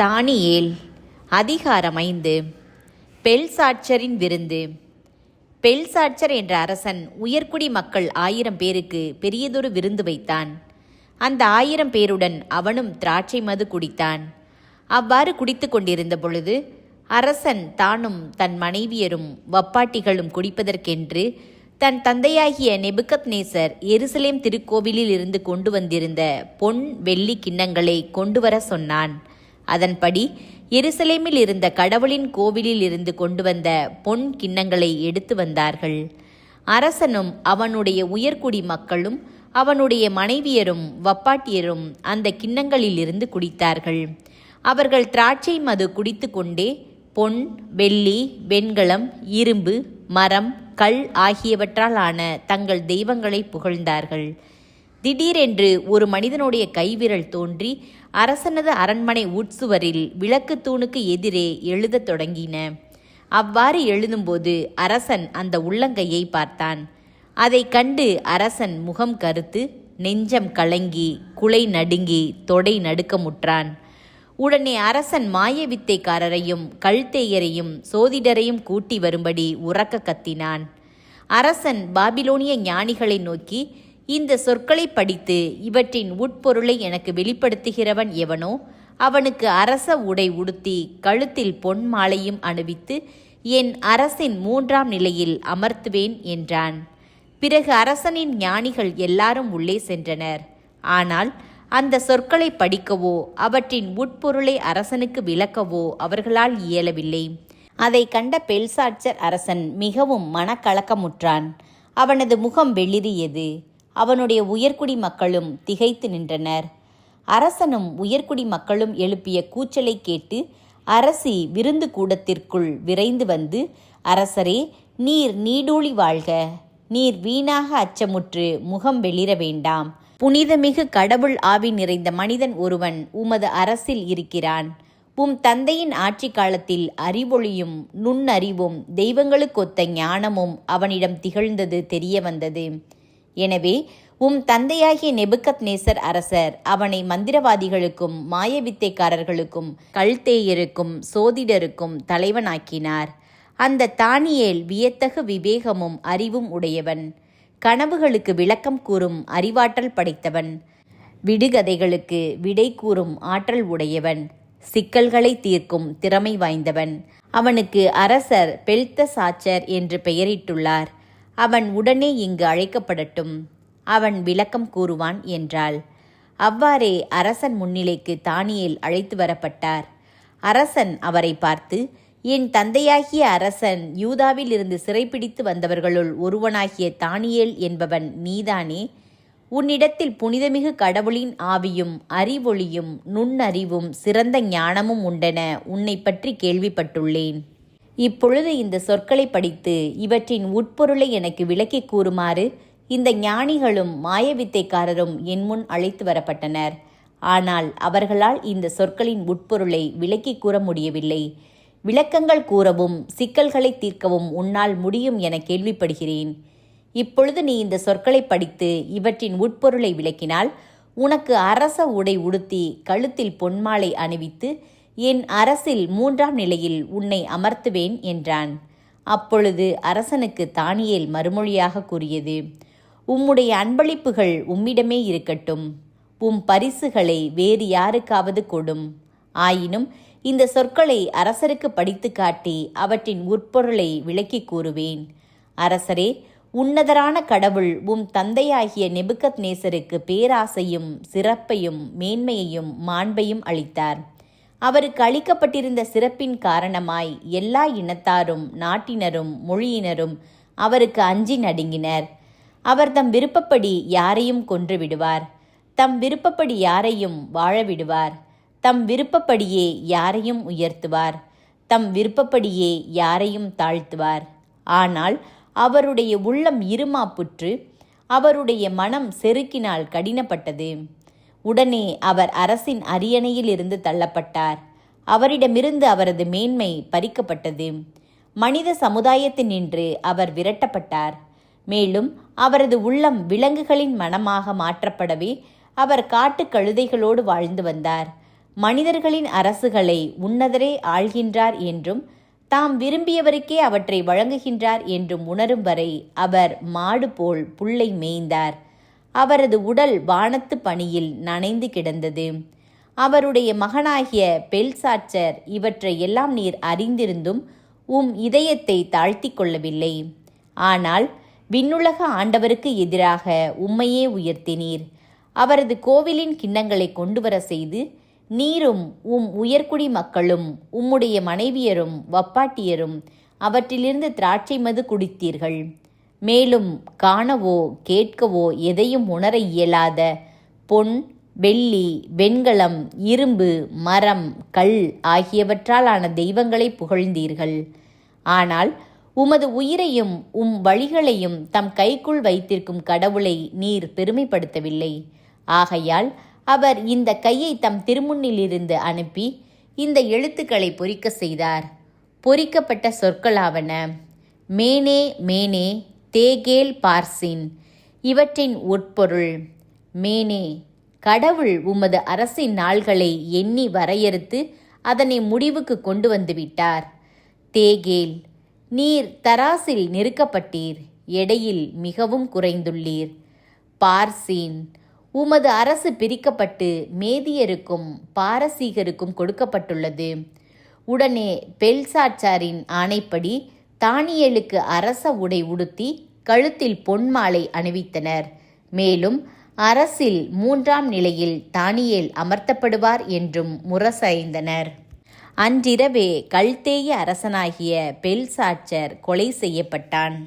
தானியேல் அதிகாரம் 5. பெல்சாட்சரின் விருந்து. பெல்சாட்சர் என்ற அரசன் உயர்குடி மக்கள் 1000 பேருக்கு பெரியதொரு விருந்து வைத்தான். அந்த 1000 பேருடன் அவனும் திராட்சை மது குடித்தான். அவ்வாறு குடித்து கொண்டிருந்த பொழுது அரசன் தானும் தன் மனைவியரும் வப்பாட்டிகளும் குடிப்பதற்கென்று தன் தந்தையாகிய நேபுகத்நேசர் எருசலேம் திருக்கோவிலில் இருந்து கொண்டு வந்திருந்த பொன் வெள்ளி கிண்ணங்களை கொண்டு வர சொன்னான். அதன்படி எருசலேமில் இருந்த கடவுளின் கோவிலில் இருந்து கொண்டு வந்த பொன் கிண்ணங்களை எடுத்து வந்தார்கள். அரசனும் அவனுடைய உயர்குடி மக்களும் அவனுடைய மனைவியரும் வப்பாட்டியரும் அந்த கிண்ணங்களில் இருந்து குடித்தார்கள். அவர்கள் திராட்சை மது குடித்து கொண்டே பொன், வெள்ளி, வெண்கலம், இரும்பு, மரம், கல் ஆகியவற்றால் ஆன தங்கள் தெய்வங்களை புகழ்ந்தார்கள். திடீரென்று ஒரு மனிதனுடைய கைவிரல் தோன்றி அரசனது அரண்மனை உட்சுவரில் விளக்கு தூணுக்கு எதிரே எழுதத் தொடங்கின. அவ்வாறு எழுதும்போது அரசன் அந்த உள்ளங்கையை பார்த்தான். அதை கண்டு அரசன் முகம் கருத்து, நெஞ்சம் கலங்கி, குலை நடுங்கி, தொடை நடுக்கமுற்றான். உடனே அரசன் மாயவித்தைக்காரரையும் கல்தேயரையும் சோதிடரையும் கூட்டி வரும்படி உரக்க கத்தினான். அரசன் பாபிலோனிய ஞானிகளை நோக்கி, இந்த சொற்களை படித்து இவற்றின் உட்பொருளை எனக்கு வெளிப்படுத்துகிறவன் எவனோ அவனுக்கு அரச உடை உடுத்தி கழுத்தில் பொன் மாலையும் அணிவித்து என் அரசின் 3ஆம் நிலையில் அமர்த்துவேன் என்றான். பிறகு அரசனின் ஞானிகள் எல்லாரும் உள்ளே சென்றனர். ஆனால் அந்த சொற்களை படிக்கவோ அவற்றின் உட்பொருளை அரசனுக்கு விளக்கவோ அவர்களால் இயலவில்லை. அதை கண்ட பெல்சாட்சர் அரசன் மிகவும் மனக்கலக்கமுற்றான். அவனது முகம் வெளிரியது. அவனுடைய உயர்குடி மக்களும் திகைத்து நின்றனர். அரசனும் உயர்குடி மக்களும் எழுப்பிய கூச்சலை கேட்டு அரசி விருந்து கூடத்திற்குள் விரைந்து வந்து, அரசரே, நீர் நீடூழி வாழ்க. நீர் வீணாக அச்சமுற்று முகம் வெளிர வேண்டாம். புனிதமிகு கடவுள் ஆவி நிறைந்த மனிதன் ஒருவன் உமது அரசில் இருக்கிறான். உம் தந்தையின் ஆட்சி காலத்தில் அறிவொளியும் நுண்ணறிவும் தெய்வங்களுக்கொத்த ஞானமும் அவனிடம் திகழ்ந்தது தெரிய வந்தது. எனவே உம் தந்தையாகிய நேபுகத்நேசர் அரசர் அவனை மந்திரவாதிகளுக்கும் மாயவித்தைக்காரர்களுக்கும் கல்தேயருக்கும் சோதிடருக்கும் தலைவனாக்கினார். அந்த தானியேல் வியத்தகு விவேகமும் அறிவும் உடையவன். கனவுகளுக்கு விளக்கம் கூறும் அறிவாற்றல் படைத்தவன். விடுகதைகளுக்கு விடை கூறும் ஆற்றல் உடையவன். சிக்கல்களை தீர்க்கும் திறமை வாய்ந்தவன். அவனுக்கு அரசர் பெல்தசாட்சர் என்று பெயரிட்டுள்ளார். அவன் உடனே இங்கு அழைக்கப்படட்டும். அவன் விளக்கம் கூறுவான் என்றாள். அவ்வாறே அரசன் முன்னிலைக்கு தானியேல் அழைத்து வரப்பட்டார். அரசன் அவரை பார்த்து, என் தந்தையாகிய அரசன் யூதாவில் இருந்து சிறைப்பிடித்து வந்தவர்களுள் ஒருவனாகிய தானியேல் என்பவன் நீதானே? உன்னிடத்தில் புனிதமிகு கடவுளின் ஆவியும் அறிவொளியும் நுண்ணறிவும் சிறந்த ஞானமும் உண்டென உன்னை பற்றி கேள்விப்பட்டுள்ளேன். இப்பொழுது இந்த சொற்களை படித்து இவற்றின் உட்பொருளை எனக்கு விளக்கி கூறுமாறு இந்த ஞானிகளும் மாயவித்தைக்காரரும் என் முன் அழைத்து வரப்பட்டனர். ஆனால் அவர்களால் இந்த சொற்களின் உட்பொருளை விளக்கி கூற முடியவில்லை. விளக்கங்கள் கூறவும் சிக்கல்களை தீர்க்கவும் உன்னால் முடியும் என கேள்விப்படுகிறேன். இப்பொழுது நீ இந்த சொற்களை படித்து இவற்றின் உட்பொருளை விளக்கினால் உனக்கு அரச உடை உடுத்தி கழுத்தில் பொன்மாலை அணிவித்து என் அரசில் 3ஆம் நிலையில் உன்னை அமர்த்துவேன் என்றான். அப்பொழுது அரசனுக்கு தானியேல் மறுமொழியாக கூறியது, உம்முடைய அன்பளிப்புகள் உம்மிடமே இருக்கட்டும். உம் பரிசுகளை வேறு யாருக்காவது கொடும். ஆயினும் இந்த சொற்களை அரசருக்கு படித்து காட்டி அவற்றின் உட்பொருளை விளக்கி கூறுவேன். அரசரே, உன்னதரான கடவுள் உம் தந்தையாகிய நேபுகத்நேசருக்கு பேராசையும் சிறப்பையும் மேன்மையையும் மாண்பையும் அளித்தார். அவருக்கு அளிக்கப்பட்டிருந்த சிறப்பின் காரணமாய் எல்லா இனத்தாரும் நாட்டினரும் மொழியினரும் அவருக்கு அஞ்சி நடுங்கினர். அவர் தம் விருப்பப்படி யாரையும் கொன்று விடுவார். தம் விருப்பப்படி யாரையும் வாழ விடுவார். தம் விருப்பப்படியே யாரையும் உயர்த்துவார். தம் விருப்பப்படியே யாரையும் தாழ்த்துவார். ஆனால் அவருடைய உள்ளம் இருமாப்புற்று, அவருடைய மனம் செருக்கினால் கடினப்பட்டது. உடனே அவர் அரசின் அரியணையில் இருந்து தள்ளப்பட்டார். அவரிடமிருந்து அவரது மேன்மை பறிக்கப்பட்டது. மனித சமுதாயத்தினின்று அவர் விரட்டப்பட்டார். மேலும் அவரது உள்ளம் விலங்குகளின் மனமாக மாற்றப்படவே அவர் காட்டு கழுதைகளோடு வாழ்ந்து வந்தார். மனிதர்களின் அரசுகளை உன்னதரே ஆள்கின்றார் என்றும் தாம் விரும்பியவருக்கே அவற்றை வழங்குகின்றார் என்றும் உணரும் வரை அவர் மாடு போல் புல்லை மேய்ந்தார். அவரது உடல் வானத்து பனியில் நனைந்து கிடந்தது. அவருடைய மகனாகிய பெல்சாட்சர், இவற்றை எல்லாம் நீர் அறிந்திருந்தும் இதயத்தை தாழ்த்தி கொள்ளவில்லை. ஆனால் விண்ணுலக ஆண்டவருக்கு எதிராக உம்மையே உயர்த்தினீர். அவரது கோவிலின் கிண்ணங்களை கொண்டு வர செய்து நீரும் உயர்குடி மக்களும் உம்முடைய மனைவியரும் வப்பாட்டியரும் அவற்றிலிருந்து திராட்சை மது குடித்தீர்கள். மேலும் காணவோ கேட்கவோ எதையும் உணர இயலாத பொன், வெள்ளி, வெண்கலம், இரும்பு, மரம், கல் ஆகியவற்றால் ஆன தெய்வங்களை புகழ்ந்தீர்கள். ஆனால் உமது உயிரையும் வழிகளையும் தம் கைக்குள் வைத்திருக்கும் கடவுளை நீர் பெருமைப்படுத்தவில்லை. ஆகையால் அவர் இந்த கையை தம் திருமுன்னிலிருந்து அனுப்பி இந்த எழுத்துக்களை பொறிக்க செய்தார். பொறிக்கப்பட்ட சொற்களாவன: மேனே மேனே தேகேல் பார்சின். இவற்றின் உட்பொருள்: மேனே, கடவுள் உமது அரசின் நாள்களை எண்ணி வரையறுத்து அதனை முடிவுக்கு கொண்டு வந்துவிட்டார். தேகேல், நீர் தராசில் நிறுக்கப்பட்டீர், எடையில் மிகவும் குறைந்துள்ளீர். பார்சீன், உமது அரசு பிரிக்கப்பட்டு மேதியருக்கும் பாரசீகருக்கும் கொடுக்கப்பட்டுள்ளது. உடனே பெல்சாட்சாரின் ஆணைப்படி தானியேலுக்கு அரச உடை உடுத்தி கழுத்தில் பொன்மாலை அணிவித்தனர். மேலும் அரசில் 3ஆம் நிலையில் தானியேல் அமர்த்தப்படுவார் என்றும் முரசறைந்தனர். அன்றிரவே கல்தேய அரசனாகிய பெல்சாட்சர் கொலை செய்யப்பட்டான்.